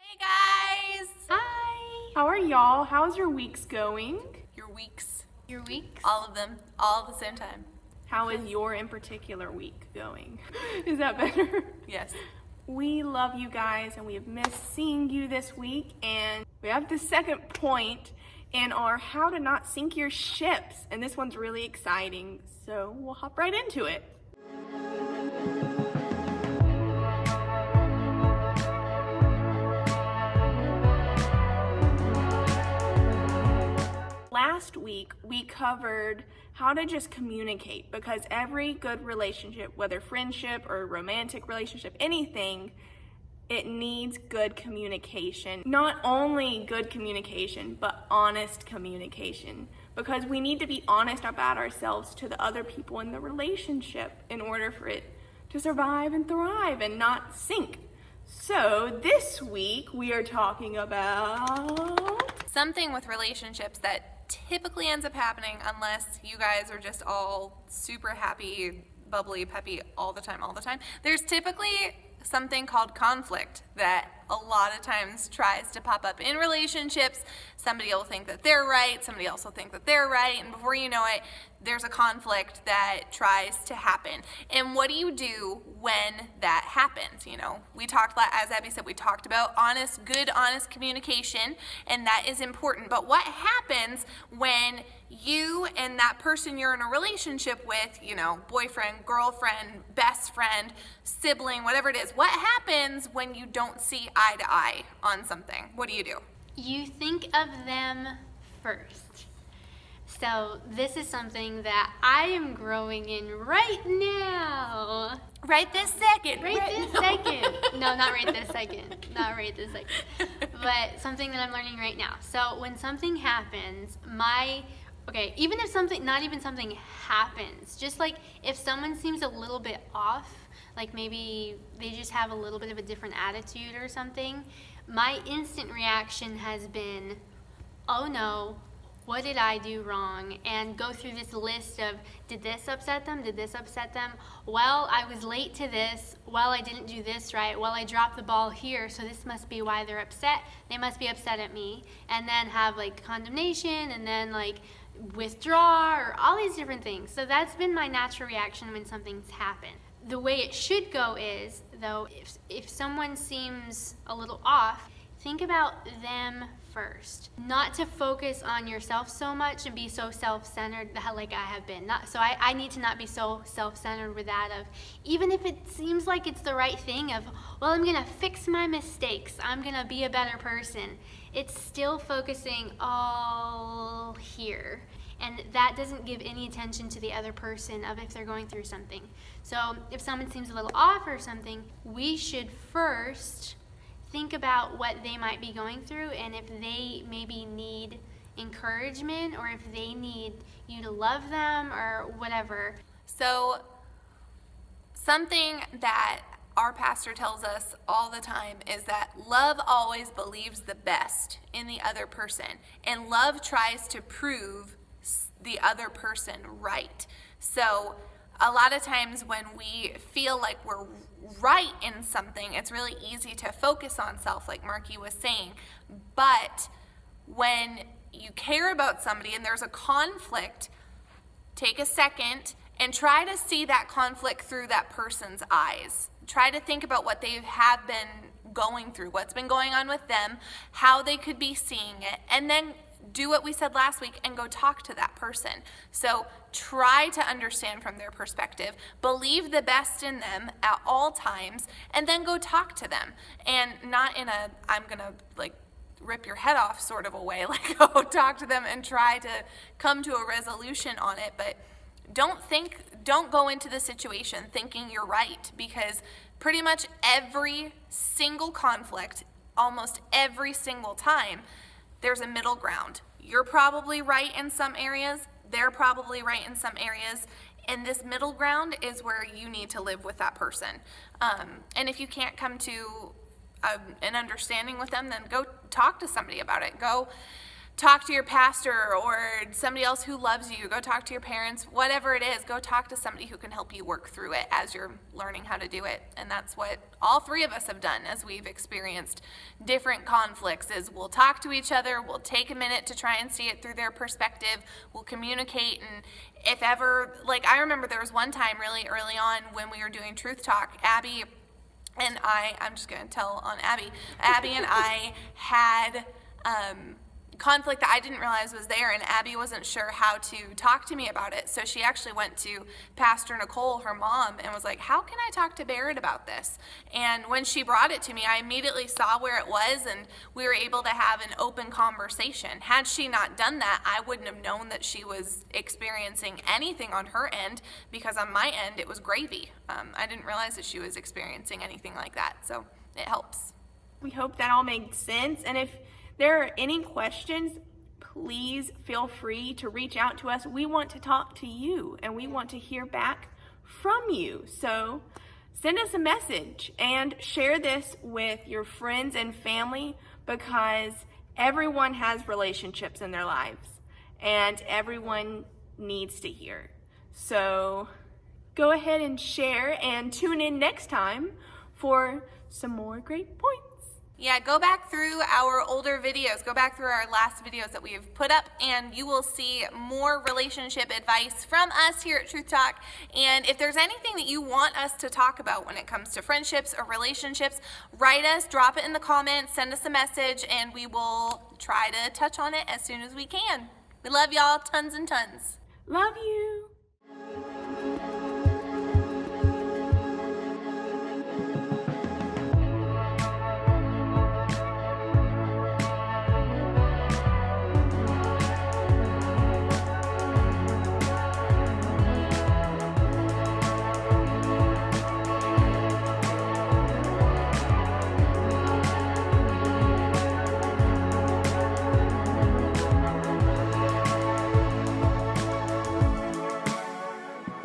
Hey guys! Hi! How are y'all? How's your weeks going? Your weeks. Your weeks? All of them. All at the same time. How is your in particular week going? Is that better? Yes. We love you guys and we have missed seeing you this week, and we have the second point in our how to not sink your ships, and this one's really exciting, so we'll hop right into it. Last week, we covered how to just communicate, because every good relationship, whether friendship or romantic relationship, anything, it needs good communication. Not only good communication, but honest communication, because we need to be honest about ourselves to the other people in the relationship in order for it to survive and thrive and not sink. So this week, we are talking about Something with relationships that typically ends up happening unless you guys are just all super happy, bubbly, peppy all the time. There's typically something called conflict that a lot of times tries to pop up in relationships. Somebody will think that they're right, somebody else will think that they're right, and before you know it, there's a conflict that tries to happen. And what do you do when that happens? You know, we talked, as Abby said, we talked about good, honest communication, and that is important. But what happens when you and that person you're in a relationship with, you know, boyfriend, girlfriend, best friend, sibling, whatever it is, what happens when you don't see eye to eye on something? What do? You think of them first. So this is something that I am growing in right now. Right this second. Right this second. No, not right this second. Not right this second. But something that I'm learning right now. So when something happens, even if not even something happens, just like if someone seems a little bit off, like maybe they just have a little bit of a different attitude or something, my instant reaction has been, oh no, what did I do wrong? And go through this list of, did this upset them? Did this upset them? Well, I was late to this. Well, I didn't do this right. Well, I dropped the ball here, so this must be why they're upset. They must be upset at me. And then have like condemnation, and then like withdraw, or all these different things. So that's been my natural reaction when something's happened. The way it should go is, though, if someone seems a little off, think about them first. Not to focus on yourself so much and be so self-centered like I have been. I need to not be so self-centered with that of, even if it seems like it's the right thing of, well, I'm gonna fix my mistakes, I'm gonna be a better person. It's still focusing all here. And that doesn't give any attention to the other person of if they're going through something. So if someone seems a little off or something, we should first think about what they might be going through, and if they maybe need encouragement, or if they need you to love them, or whatever. So something that our pastor tells us all the time is that love always believes the best in the other person, and love tries to prove the other person right. So a lot of times when we feel like we're right in something, it's really easy to focus on self, like Marky was saying. But when you care about somebody and there's a conflict, take a second and try to see that conflict through that person's eyes. Try to think about what they have been going through, what's been going on with them, how they could be seeing it, and then do what we said last week and go talk to that person. So try to understand from their perspective, believe the best in them at all times, and then go talk to them. And not in a, I'm gonna like rip your head off sort of a way, like go talk to them and try to come to a resolution on it, but don't go into the situation thinking you're right, because pretty much every single conflict, almost every single time, there's a middle ground. You're probably right in some areas, they're probably right in some areas, and this middle ground is where you need to live with that person. And if you can't come to an understanding with them, then go talk to somebody about it. Go talk to your pastor or somebody else who loves you. Go talk to your parents. Whatever it is, go talk to somebody who can help you work through it as you're learning how to do it. And that's what all three of us have done as we've experienced different conflicts is we'll talk to each other, we'll take a minute to try and see it through their perspective, we'll communicate, and if ever, like I remember there was one time really early on when we were doing Truth Talk, Abby and I'm just going to tell on Abby and I had conflict that I didn't realize was there, and Abby wasn't sure how to talk to me about it. So she actually went to Pastor Nicole, her mom, and was like, how can I talk to Barrett about this? And when she brought it to me, I immediately saw where it was, and we were able to have an open conversation. Had she not done that, I wouldn't have known that she was experiencing anything on her end, because on my end, it was gravy. I didn't realize that she was experiencing anything like that, so it helps. We hope that all made sense. And if there are any questions, please feel free to reach out to us. We want to talk to you and we want to hear back from you. So send us a message and share this with your friends and family, because everyone has relationships in their lives and everyone needs to hear. So go ahead and share and tune in next time for some more great points. Yeah, go back through our older videos, go back through our last videos that we've put up, and you will see more relationship advice from us here at Truth Talk. And if there's anything that you want us to talk about when it comes to friendships or relationships, write us, drop it in the comments, send us a message, and we will try to touch on it as soon as we can. We love y'all tons and tons. Love you.